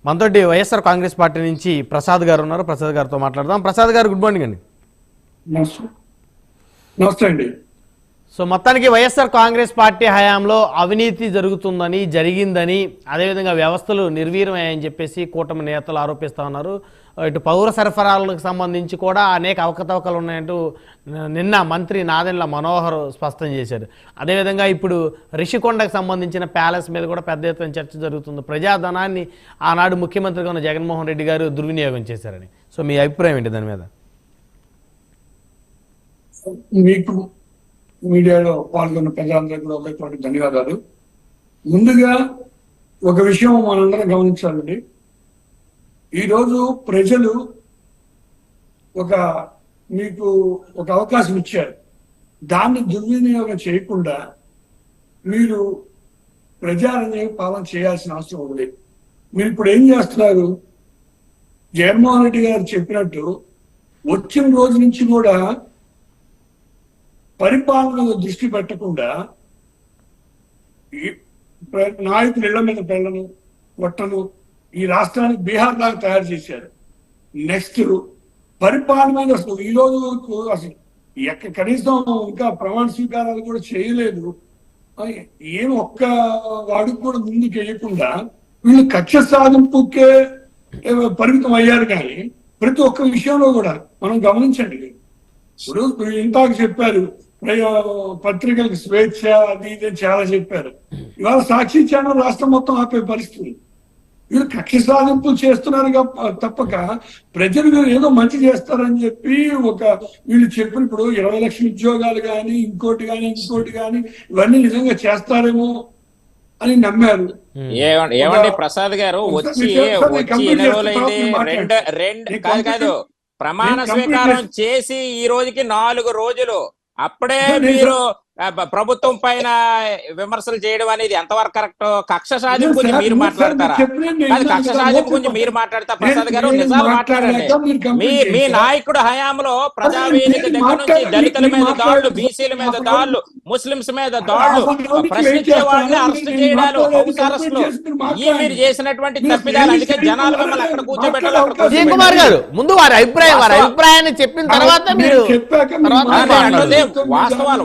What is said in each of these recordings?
మనతోటి వైఎస్ఆర్ కాంగ్రెస్ పార్టీ నుంచి ప్రసాద్ గారు ఉన్నారు. ప్రసాద్ గారితో మాట్లాడదాం. ప్రసాద్ గారు, గుడ్ మార్నింగ్ అండి. నమస్తే అండి. సో మొత్తానికి వైఎస్ఆర్ కాంగ్రెస్ పార్టీ హయాంలో అవినీతి జరిగిందని, అదేవిధంగా వ్యవస్థలు నిర్వీర్యమయ్యాయని చెప్పేసి కూటమి నేతలు ఆరోపిస్తూ ఉన్నారు. ఇటు పౌర సరఫరాలకు సంబంధించి కూడా అనేక అవకతవకలు ఉన్నాయంటూ నిన్న మంత్రి నాదెండ్ల మనోహర్ స్పష్టం చేశారు. అదేవిధంగా ఇప్పుడు రిషికొండకు సంబంధించిన ప్యాలెస్ మీద కూడా పెద్ద ఎత్తున చర్చ జరుగుతుంది. ప్రజాధనాన్ని ఆనాడు ముఖ్యమంత్రిగా ఉన్న జగన్మోహన్ రెడ్డి గారు దుర్వినియోగం చేశారని. సో మీ అభిప్రాయం ఏంటి దాని మీద? మీకు మీడియాలో పాల్గొన్న ప్రజలందరికీ కూడా ఒకటి ధన్యవాదాలు. ముందుగా ఒక విషయం మనందరం గమనించాలండి. ఈరోజు ప్రజలు మీకు ఒక అవకాశం ఇచ్చారు. దాన్ని దుర్వినియోగం చేయకుండా మీరు ప్రజారంజక పాలన చేయాల్సిన అవసరం ఉంది. మీరు ఇప్పుడు ఏం చేస్తున్నారు? జగన్మోహన్ రెడ్డి గారు చెప్పినట్టు వచ్చిన రోజు నుంచి కూడా పరిపాలన దృష్టి పెట్టకుండా నాయకులు ఇళ్ల మీద పెళ్లను కొట్టను ఈ రాష్ట్రానికి బీహార్ లాగా తయారు చేశారు. నెక్స్ట్ పరిపాలన మీద అసలు ఈ రోజు అసలు కనీసం ఇంకా ప్రమాణ స్వీకారాలు కూడా చేయలేదు. ఏం ఒక్క వాడికి కూడా ముందుకు వేయకుండా వీళ్ళు కక్ష సాధింపుకే పరిమితం అయ్యారు. కానీ ప్రతి ఒక్క విషయంలో కూడా మనం గమనించండి. ఇప్పుడు ఇంతాక చెప్పారు పత్రికలకు స్వేచ్ఛ, అది ఇది చాలా చెప్పారు. ఇవాళ సాక్షి ఛానల్ రాష్ట్రం మొత్తం ఆపే పరిస్థితి. వీళ్ళు కక్ష సాధింపులు చేస్తున్నారు తప్పక ప్రజలు ఏదో మంచి చేస్తారని చెప్పి వీళ్ళు చెప్పిన ఇప్పుడు 20 లక్షల ఉద్యోగాలు కానీ ఇంకోటి కానీ ఇవన్నీ నిజంగా చేస్తారేమో అని నమ్మారు. ఏమండి ప్రసాద్ గారు, వచ్చి ఎన్ని రోజులైంది? కాదు ప్రమాణ స్వీకారం చేసి ఈ రోజుకి 4 రోజులు. అప్పుడే మీరు ప్రభుత్వం పైన విమర్శలు చేయడం అనేది ఎంతవరకు కరెక్ట్? కక్ష సాధింపు గురించి మీరు మాట్లాడతారా? కక్ష సాధింపు గురించి మీరు మాట్లాడతారా? ప్రసాద్ గారు, నిజాలు మాట్లాడండి. మీ నాయకుడు హయాంలో ప్రజావేదిక దగ్గర నుంచి దళితుల మీద దాడులు, బీసీల మీద దాడులు, ముస్లింస్ మీద దాడులు, ప్రశ్నించే వాళ్ళని అరెస్ట్ చేయడాలు, హౌస్ అరెస్టులు, ఈ మీరు చేసినటువంటి తప్పిదాలు. అందుకే జనాలు మిమ్మల్ని అక్కడ కూర్చోబెట్టాలి. విజయ్ కుమార్ గారు, ముందు వారి అభిప్రాయాన్ని చెప్పిన తర్వాత మీరు వాస్తవాలు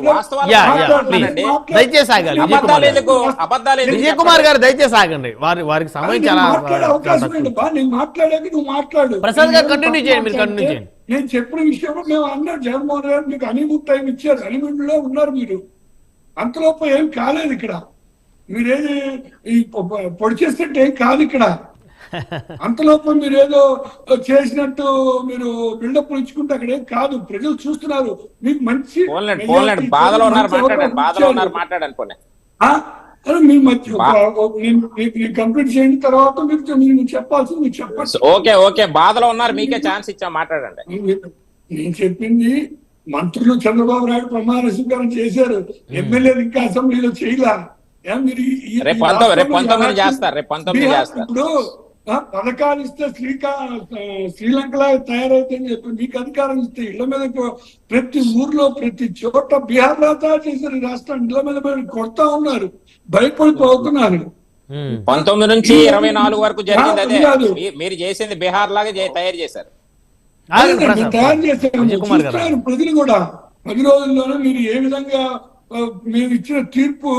దయచేసి ఆగాలి. విజయ్ కుమార్ గారు దయచేసి ఆగండి. వారికి సమయం చాలా. ప్రసాద్ గారు కంటిన్యూ చేయండి. మీరు కంటిన్యూ చేయండి. నేను చెప్పిన విషయంలో మేము అన్నారు జగన్మోహన్ గారు మీకు హనీమూన్ టైం ఇచ్చారు. హనీమూన్ లో ఉన్నారు మీరు. అంతలోపు ఏం కాలేదు. ఇక్కడ మీరేది పొడి చేస్తుంటే ఏం కాదు. ఇక్కడ అంతలోపు మీరు ఏదో చేసినట్టు మీరు బిల్డప్ ఇచ్చుకుంటే అక్కడ ఏం కాదు. ప్రజలు చూస్తున్నారు. మీకు మంచి బాధలో మాట్లాడండి. మీ మధ్య కంప్లీట్ చేయండి. తర్వాత మీరు చెప్పాల్సింది మీరు చెప్పండి. ఓకే బాధలో ఉన్నారు, మీకే ఛాన్స్ ఇచ్చా, మాట్లాడండి. నేను చెప్పింది మంత్రులు చంద్రబాబు నాయుడు ప్రమాణ స్వీకారం చేశారు. ఎమ్మెల్యేలు ఇంకా అసెంబ్లీలో చేయలా. ఇప్పుడు పథకాలు ఇస్తే శ్రీలంకలా తయారైతుందని చెప్పి మీకు అధికారం ఇస్తే ఇళ్ల మీద ప్రతి ఊర్లో ప్రతి చోట బీహార్ లా తయారు చేశారు. ఈ రాష్ట్రాన్ని ఇళ్ల మీద కొడతా ఉన్నారు, భయపడిపోతున్నారు. 19 నుంచి 24 వరకు జరిగింది అదే. మీరు చేసింది బీహార్ లాగా తయారు చేశారు. చూస్తున్నారు ప్రజలు కూడా. 10 రోజుల్లోనే మీరు ఏ విధంగా మేము ఇచ్చిన తీర్పు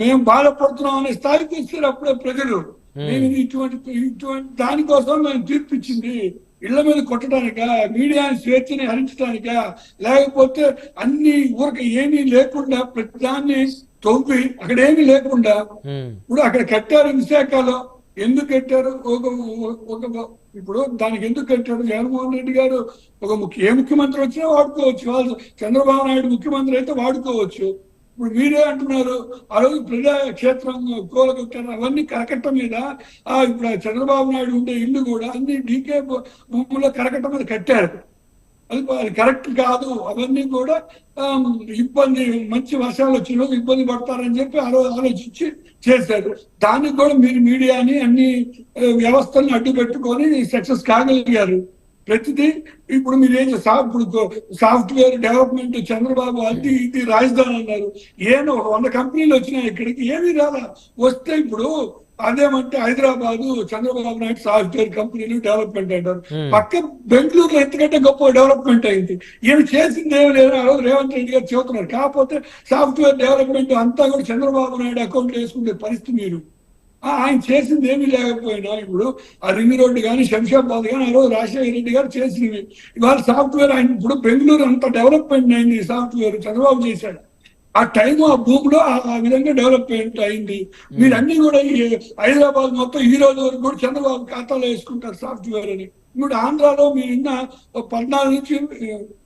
మేము బాధపడుతున్నాం అనే స్థాయికి వచ్చారు అప్పుడే ప్రజలు. మేము ఇటువంటి దానికోసం మేము తీర్పు ఇచ్చింది ఇళ్ల మీద కొట్టడానిక, మీడియాని స్వేచ్ఛని హరించడానిక, లేకపోతే అన్ని ఊరికి ఏమీ లేకుండా ప్రతిదాన్ని తొవ్వి అక్కడ ఏమీ లేకుండా ఇప్పుడు అక్కడ కట్టారు. విశాఖలో ఎందుకు కట్టారు? ఇప్పుడు దానికి ఎందుకు కట్టారు? జగన్మోహన్ రెడ్డి గారు ఏ ముఖ్యమంత్రి వచ్చినా వాడుకోవచ్చు. వాళ్ళు చంద్రబాబు నాయుడు ముఖ్యమంత్రి అయితే వాడుకోవచ్చు. ఇప్పుడు మీరే అంటున్నారు ఆ రోజు ప్రజాక్షేత్రం కూలగొట్టారు. అవన్నీ కరకట్ట మీద ఇప్పుడు చంద్రబాబు నాయుడు ఉండే ఇల్లు కూడా అన్ని డీకే భూముల్లో కరకట్ట మీద కట్టారు. అది కరెక్ట్ కాదు. అవన్నీ కూడా ఇబ్బంది, మంచి వర్షాలు వచ్చిన ఇబ్బంది పడతారని చెప్పి ఆలోచించి చేశారు. దానికి కూడా మీరు మీడియాని అన్ని వ్యవస్థల్ని అడ్డు పెట్టుకొని సక్సెస్ కాగలిగారు. ప్రతిదీ ఇప్పుడు మీరు ఏం ఇప్పుడు సాఫ్ట్వేర్ డెవలప్మెంట్ చంద్రబాబు అది ఇది రాజధాని అన్నారు. 100 కంపెనీలు వచ్చినాయి ఇక్కడికి, ఏమీ రాలా. వస్తే ఇప్పుడు అదేమంటే హైదరాబాద్ చంద్రబాబు నాయుడు సాఫ్ట్వేర్ కంపెనీలు డెవలప్మెంట్ అంటారు. పక్క బెంగళూరులో ఎంతకంటే గొప్ప డెవలప్మెంట్ అయింది. ఈయన చేసింది ఏమి లేదు. ఆ రోజు రేవంత్ రెడ్డి గారు చెబుతున్నారు. కాకపోతే సాఫ్ట్వేర్ డెవలప్మెంట్ అంతా కూడా చంద్రబాబు నాయుడు అకౌంట్ వేసుకునే పరిస్థితి మీరు. ఆయన చేసింది ఏమీ లేకపోయినా ఇప్పుడు ఆ రింగ్ రోడ్డు కానీ శంషాబాద్ కానీ ఆ రోజు రాజశేఖర రెడ్డి గారు చేసినవి. ఇవాళ సాఫ్ట్వేర్ ఆయన ఇప్పుడు బెంగళూరు అంత డెవలప్మెంట్ అయింది. సాఫ్ట్వేర్ చంద్రబాబు చేశాడు. ఆ టైం ఆ భూమిలో ఆ విధంగా డెవలప్మెంట్ అయింది. మీరన్నీ కూడా ఈ హైదరాబాద్ మొత్తం ఈ రోజు వరకు కూడా చంద్రబాబు ఖాతాలో వేసుకుంటారు సాఫ్ట్వేర్ అని. ఇప్పుడు ఆంధ్రాలో మీరు 14 నుంచి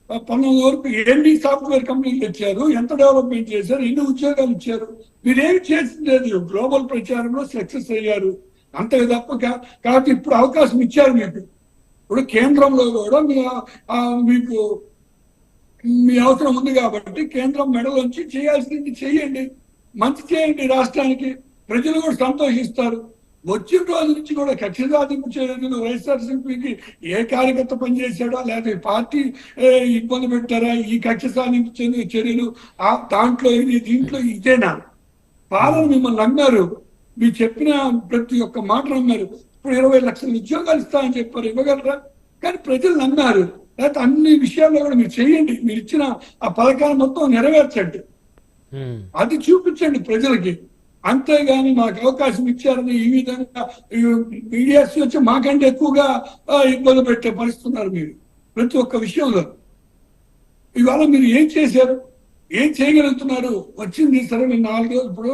19 వరకు ఎన్ని సాఫ్ట్వేర్ కంపెనీలు ఇచ్చారు, ఎంత డెవలప్మెంట్ చేశారు, ఎన్ని ఉద్యోగాలు ఇచ్చారు. మీరేమి చేసింది లేదు. గ్లోబల్ ప్రచారంలో సక్సెస్ అయ్యారు అంతే తప్ప. కాబట్టి ఇప్పుడు అవకాశం ఇచ్చారు మీకు. ఇప్పుడు కేంద్రంలో కూడా మీకు మీ అవసరం ఉంది కాబట్టి కేంద్రం మెడలోంచి చేయాల్సింది చేయండి, మంచి చేయండి రాష్ట్రానికి. ప్రజలు కూడా సంతోషిస్తారు. వచ్చిన రోజు నుంచి కూడా కక్ష సాధింపు చర్యలు వైఎస్ఆర్సీపీకి ఏ కార్యకర్త పనిచేశాడో లేకపోతే పార్టీ ఇబ్బంది పెట్టారా, ఈ కక్ష సాధింపు చర్యలు దాంట్లో ఇది దీంట్లో ఇదేనా? పాలన మిమ్మల్ని నమ్మారు. మీరు చెప్పిన ప్రతి ఒక్క మాట నమ్మారు. ఇప్పుడు 20 లక్షల ఉద్యోగాలు ఇస్తామని చెప్పారు, ఇవ్వగలరా? కానీ ప్రజలు నమ్మారు. లేకపోతే అన్ని విషయాల్లో కూడా మీరు చేయండి. మీరు ఇచ్చిన ఆ పథకాలు మొత్తం నెరవేర్చండి, అది చూపించండి ప్రజలకి. అంతేగాని మాకు అవకాశం ఇచ్చారని ఈ విధంగా మీడియాస్ వచ్చి మాకంటే ఎక్కువగా ఇబ్బంది పెట్టే పరిస్థితున్నారు మీరు ప్రతి ఒక్క విషయంలో. ఇవాళ మీరు ఏం చేశారు, ఏం చేయగలుగుతున్నారు? వచ్చింది సరే, మీరు 4 రోజులు ఇప్పుడు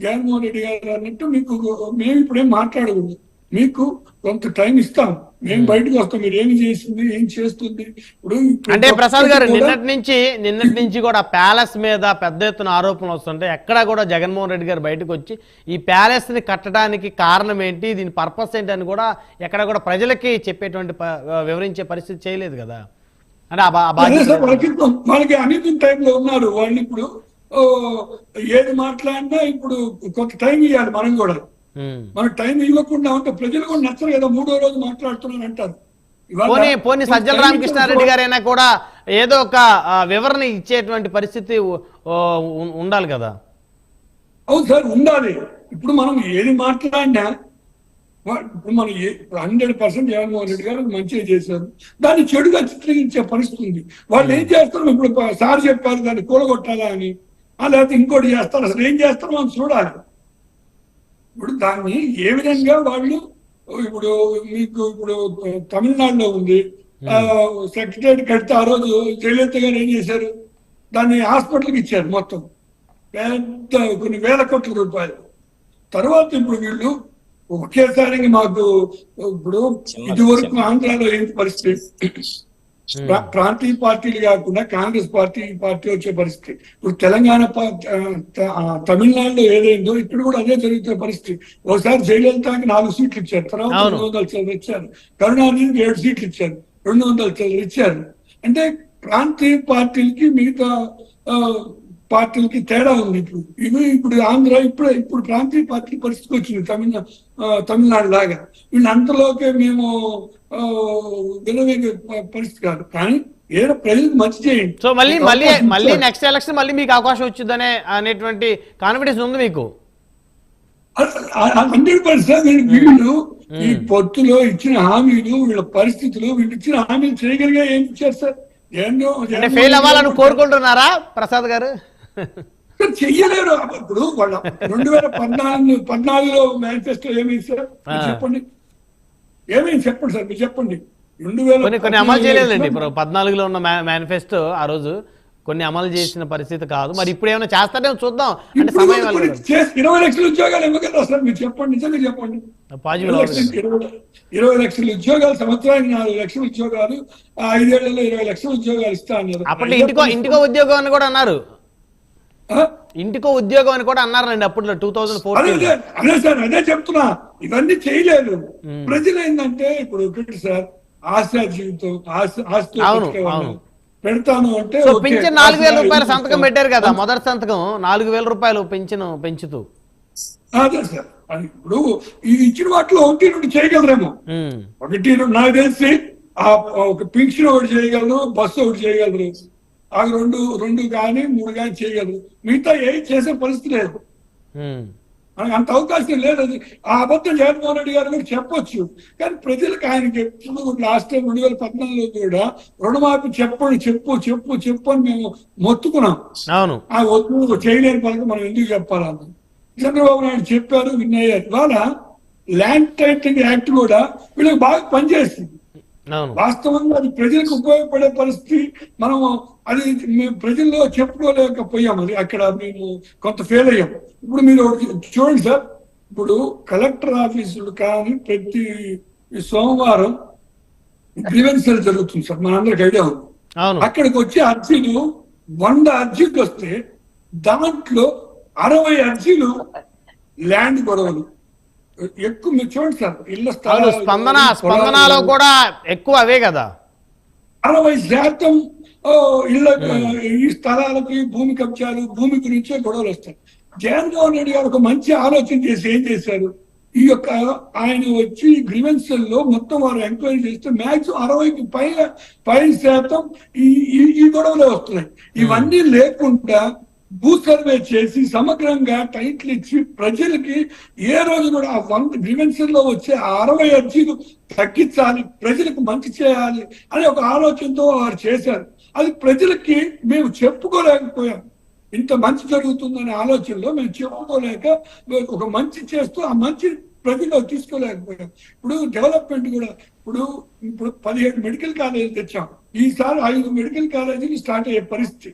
జగన్మోహన్ రెడ్డి గారు అన్నట్టు మీకు మేము ఇప్పుడేం మాట్లాడకూడదు. మీకు కొంత టైం ఇస్తాం, మేము బయటకు వస్తాం. మీరు ఏమి చేసింది, ఏం చేస్తుంది. ఇప్పుడు అంటే ప్రసాద్ గారు నిన్నటి నుంచి కూడా ప్యాలెస్ మీద పెద్ద ఎత్తున ఆరోపణలు వస్తుంటే ఎక్కడా కూడా జగన్మోహన్ రెడ్డి గారు బయటకు వచ్చి ఈ ప్యాలెస్ ని కట్టడానికి కారణం ఏంటి, దీని పర్పస్ ఏంటి అని కూడా ఎక్కడ కూడా ప్రజలకి చెప్పేటువంటి వివరించే పరిస్థితి చేయలేదు కదా. అంటే వాళ్ళకి అన్ని టైంలో ఉన్నారు వాళ్ళు. ఇప్పుడు ఏది మాట్లాడినా ఇప్పుడు కొంత టైం ఇవ్వాలి మనం కూడా. మనకు టైం ఇవ్వకుండా ఉంటే ప్రజలు కూడా నచ్చరు కదా. 3వ రోజు మాట్లాడుతున్నారు అంటారు. పోనీ సజ్జల రామకృష్ణారెడ్డి గారైనా కూడా ఏదో ఒక వివరణ ఇచ్చేటువంటి పరిస్థితి ఉండాలి కదా. అవును సార్, ఉండాలి. ఇప్పుడు మనం ఏది మాట్లాడినా ఇప్పుడు మనం 100% జగన్మోహన్ రెడ్డి గారు మంచిగా చేశారు, దాన్ని చెడుగా చిత్రీకరించే పరిస్థితి ఉంది. వాళ్ళు ఏం చేస్తారు, ఇప్పుడు సార్ చెప్పారు దాన్ని కూలగొట్టాలా అని, లేకపోతే ఇంకోటి చేస్తారు. అసలు ఏం చేస్తారో మనం చూడాలి. ఇప్పుడు దాన్ని ఏ విధంగా వాళ్ళు ఇప్పుడు మీకు ఇప్పుడు తమిళనాడులో ఉంది సెక్రటరీ కడితే ఆ రోజు జయలలిత గారు ఏం చేశారు, దాన్ని హాస్పిటల్కి ఇచ్చారు మొత్తం పెద్ద కొన్ని వేల కోట్ల రూపాయలు. తర్వాత ఇప్పుడు వీళ్ళు ఒకేసారి మాకు ఇప్పుడు ఇదివరకు ఆంధ్రాలో ఏంటి పరిస్థితి, ప్రాంతీయ పార్టీలు కాకుండా కాంగ్రెస్ పార్టీ వచ్చే పరిస్థితి. ఇప్పుడు తెలంగాణ తమిళనాడులో ఏదైందో ఇక్కడ కూడా అదే జరుగుతున్న పరిస్థితి. ఒకసారి జయలలితకి 4 సీట్లు ఇచ్చారు, తర్వాత 200 చిల్లర ఇచ్చారు. కరుణానిధికి 7 సీట్లు ఇచ్చారు, 200 చిల్లర ఇచ్చారు. అంటే ప్రాంతీయ పార్టీలకి మిగతా పార్టీలకి తేడా ఉంది. ఇప్పుడు ఆంధ్ర ఇప్పుడు ప్రాంతీయ పార్టీ పరిస్థితి వచ్చింది తమిళనాడు లాగా. వీళ్ళు అంతలోకే మేము వినవేగే పరిస్థితి కాదు. కానీ ఏదో ప్రజలకు మంచి చేయండి. సో మళ్ళీ నెక్స్ట్ ఎలక్షన్ మళ్ళీ మీకు అవకాశం వచ్చిందనే అనేటువంటి కాన్ఫిడెన్స్ ఉంది మీకు? 100%. వీళ్ళు ఈ పొత్తులో ఇచ్చిన హామీలు, వీళ్ళ పరిస్థితులు, వీళ్ళు ఇచ్చిన హామీలు చేయగలిగా ఏం ఇచ్చారు సార్? ఫెయిల్ అవ్వాలని కోరుకుంటున్నారా ప్రసాద్ గారు? చెయ్యలేరు. ఇప్పుడు వాళ్ళ 2014లో మేనిఫెస్టో ఏమైంది సార్ చెప్పండి, ఏమైంది చెప్పండి సార్, మీరు చెప్పండి. కొన్ని అమలు చేయలేదండి. ఇప్పుడు 14లో ఉన్న మేనిఫెస్టో ఆ రోజు కొన్ని అమలు చేసిన పరిస్థితి కాదు. మరి ఇప్పుడు ఏమైనా చేస్తారేమో చూద్దాం. అంటే సమయం 20 లక్షల ఉద్యోగాలు ఇవ్వగలరా సార్? మీరు చెప్పండి, నిజంగా చెప్పండి. 20 లక్షల ఉద్యోగాలు, సంవత్సరానికి 4 లక్షల ఉద్యోగాలు, 5 ఏళ్లలో 20 లక్షల ఉద్యోగాలు ఇస్తా అన్నారు. అప్పట్లో ఇంటికో ఉద్యోగం అని కూడా అన్నారు. ఇంటికో ఉద్యోగం అని కూడా అన్నారండి అప్పట్లో 2014. అదే సార్, అదే చెప్తున్నా. ఇవన్నీ చేయలేదు. ప్రజలు ఏంటంటే ఇప్పుడు ఒకటి సార్, ఆశా జీవితం, ఆస్తి పెడతాను అంటే పింఛన్ 4,000 రూపాయల సంతకం పెట్టారు కదా, మొదటి సంతకం 4,000 రూపాయలు పెంచుతూ. అదే సార్, అది ఇప్పుడు ఇది ఇచ్చిన వాటిలో 1-2 చేయగలరేమో. 1-2 నాకు తెలిసి ఒక పింఛన్ ఒకటి చేయగలరు, బస్సు ఒకటి చేయగలరు. అవి 2 కానీ 3 కానీ చేయగలరు. మిగతా ఏం చేసే పరిస్థితి లేదు. మనకు అంత అవకాశం లేదు. అది ఆ అబద్ధం జగన్మోహన్ రెడ్డి గారు కూడా చెప్పొచ్చు, కానీ ప్రజలకు ఆయనకి ఎప్పుడు లాస్ట్ టైం 2014లో కూడా రుణమాఫీ చెప్పు అని మేము మొత్తుకున్నాం. అవును, ఆ వద్దు చేయలేని పనులు మనం ఎందుకు చెప్పాలన్నా చంద్రబాబు నాయుడు చెప్పారు, విన్నయ్యారు. ఇవాళ ల్యాండ్ టైటిలింగ్ యాక్ట్ కూడా వీళ్ళకి బాగా పనిచేస్తుంది. అవును, వాస్తవంగా అది ప్రజలకు ఉపయోగపడే పరిస్థితి. మనం అది మేము ప్రజల్లో చెప్పుకోలేకపోయాం. అది అక్కడ మేము కొంత ఫెయిల్ అయ్యాం. ఇప్పుడు మీరు చూడండి సార్, ఇప్పుడు కలెక్టర్ ఆఫీసులు కానీ ప్రతి సోమవారం గ్రీవెన్సీలు జరుగుతుంది సార్, మనందరికి ఐడియా ఉంది. అవును, అక్కడికి వచ్చే అర్జీలు 100 అర్జీలు వస్తే దాంట్లో 60 అర్జీలు ల్యాండ్ గొడవలు ఎక్కువ. మీరు చూడండి సార్, ఇళ్ల స్థలాలు స్పందనలో కూడా ఎక్కువ అవే కదా. 60% ఇళ్ల ఈ స్థలాలకి భూమి కబ్జాలు, భూమి గురించే గొడవలు వస్తాయి. జగన్మోహన్ రెడ్డి గారు ఒక మంచి ఆలోచన చేసి ఏం చేశారు, ఈ యొక్క ఆయన వచ్చి గ్రీవెన్సల్లో మొత్తం వారు ఎంక్వైరీ చేస్తే మ్యాక్సిమం 60కి పై శాతం ఈ గొడవలే వస్తున్నాయి. ఇవన్నీ లేకుండా భూ సర్వే చేసి సమగ్రంగా టైటిల్ ఇచ్చి ప్రజలకి ఏ రోజు కూడా ఆ 100 గ్రీవెన్సల్లో వచ్చే 60 అర్జీలు తగ్గించాలి, ప్రజలకు మంచి చేయాలి అనే ఒక ఆలోచనతో వారు చేశారు. అది ప్రజలకి మేము చెప్పుకోలేకపోయాం. ఇంత మంచి జరుగుతుందనే ఆలోచనలో మేము చెప్పుకోలేక ఒక మంచి చేస్తూ ఆ మంచి ప్రజల్లో తీసుకోలేకపోయాం. ఇప్పుడు డెవలప్మెంట్ కూడా ఇప్పుడు 17 మెడికల్ కాలేజీలు తెచ్చాం. ఈసారి 5 మెడికల్ కాలేజీలు స్టార్ట్ అయ్యే పరిస్థితి.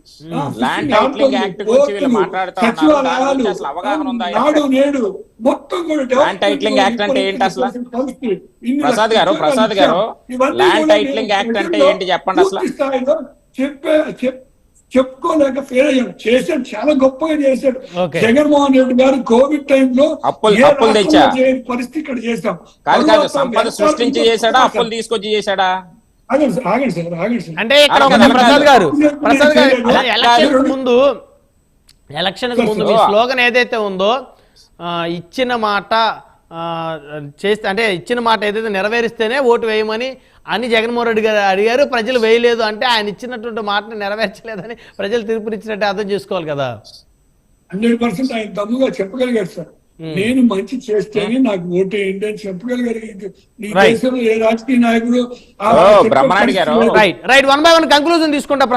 సచివాలయాలు, నాడు నేడు మొత్తం కూడా ప్రసాద్ గారు ల్యాండ్ టైటిలింగ్ యాక్ట్ అంటే ఏంటి చెప్పండి అసలు. స్థాయిలో చెప్పుకోలేక ఫెయిల్ అయ్యాం. చేశాడు, చాలా గొప్పగా చేశాడు జగన్మోహన్ రెడ్డి గారు. కోవిడ్ టైంలో అప్పులు తెచ్చా పరిస్థితి ఇక్కడ చేశాం. కాదు సంపద సృష్టించి చేశాడా, అప్పులు తీసుకొచ్చి చేశాడా? ఆగండి సార్. అంటే ఇక్కడ ప్రసాద్ గారు ఎలక్షన్ కు ముందు మీ స్లోగన్ ఏదైతే ఉందో, ఇచ్చిన మాట చేస్తే అంటే ఇచ్చిన మాట ఏదైతే నెరవేరిస్తేనే ఓటు వేయమని అని జగన్మోహన్ రెడ్డి గారు అడిగారు. ప్రజలు వేయలేదు అంటే ఆయన ఇచ్చినటువంటి మాటను నెరవేర్చలేదని ప్రజలు తీర్పునిచ్చినట్టే అర్థం చేసుకోవాలి కదా. 100% ఆయన దమ్ముగా చెప్పగలిగారు సార్. నేను మంచి చేస్తేనే నాకు ఓటు వేయండి అని చెప్పగలిగారు. ఈ దేశంలో ఏ రాజకీయ నాయకుడు రైట్ 1 by 1 కంక్లూజన్ తీసుకుంటా.